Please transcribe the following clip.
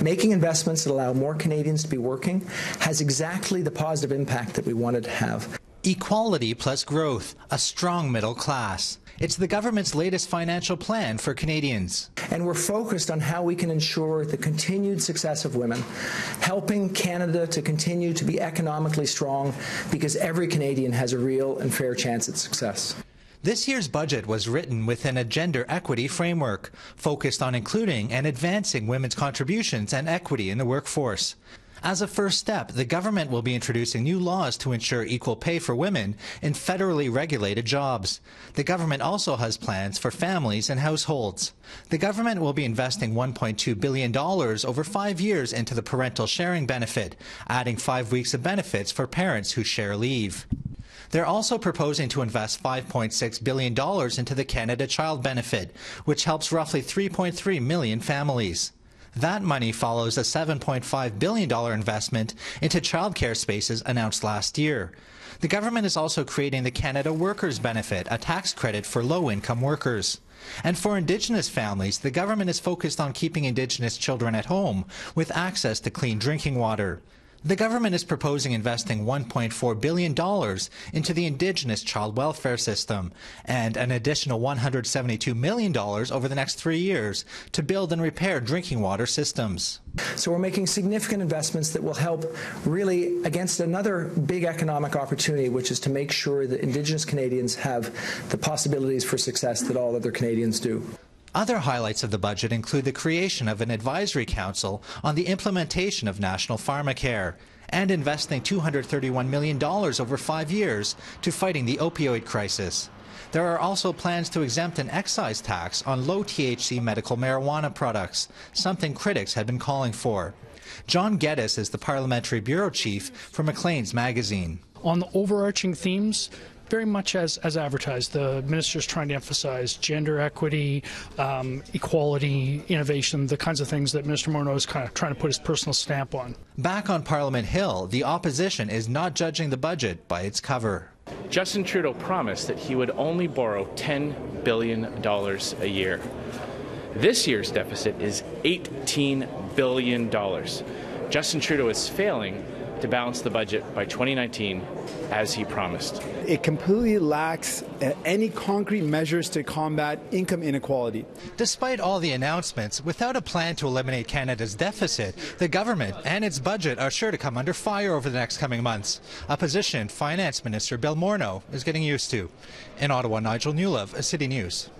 Making investments that allow more Canadians to be working has exactly the positive impact that we wanted to have. Equality plus growth, a strong middle class. It's the government's latest financial plan for Canadians. And we're focused on how we can ensure the continued success of women, helping Canada to continue to be economically strong, because every Canadian has a real and fair chance at success. This year's budget was written within a gender equity framework, focused on including and advancing women's contributions and equity in the workforce. As a first step, the government will be introducing new laws to ensure equal pay for women in federally regulated jobs. The government also has plans for families and households. The government will be investing $1.2 billion over 5 years into the parental sharing benefit, adding 5 weeks of benefits for parents who share leave. They're also proposing to invest $5.6 billion into the Canada Child Benefit, which helps roughly 3.3 million families. That money follows a $7.5 billion investment into childcare spaces announced last year. The government is also creating the Canada Workers Benefit, a tax credit for low-income workers. And for Indigenous families, the government is focused on keeping Indigenous children at home with access to clean drinking water. The government is proposing investing $1.4 billion into the Indigenous child welfare system and an additional $172 million over the next 3 years to build and repair drinking water systems. So we're making significant investments that will help really against another big economic opportunity, which is to make sure that Indigenous Canadians have the possibilities for success that all other Canadians do. Other highlights of the budget include the creation of an advisory council on the implementation of national pharmacare and investing $231 million over 5 years to fighting the opioid crisis. There are also plans to exempt an excise tax on low-THC medical marijuana products, something critics had been calling for. John Geddes is the Parliamentary Bureau Chief for Maclean's magazine. On the overarching themes, very much as advertised, the minister's trying to emphasize gender equity, equality, innovation, the kinds of things that Minister Morneau is kind of trying to put his personal stamp on. Back on Parliament Hill, the opposition is not judging the budget by its cover. Justin Trudeau promised that he would only borrow $10 billion a year. This year's deficit is $18 billion. Justin Trudeau is failing to balance the budget by 2019, as he promised. It completely lacks any concrete measures to combat income inequality. Despite all the announcements, without a plan to eliminate Canada's deficit, the government and its budget are sure to come under fire over the next coming months, a position Finance Minister Bill Morneau is getting used to. In Ottawa, Nigel Newlove, City News.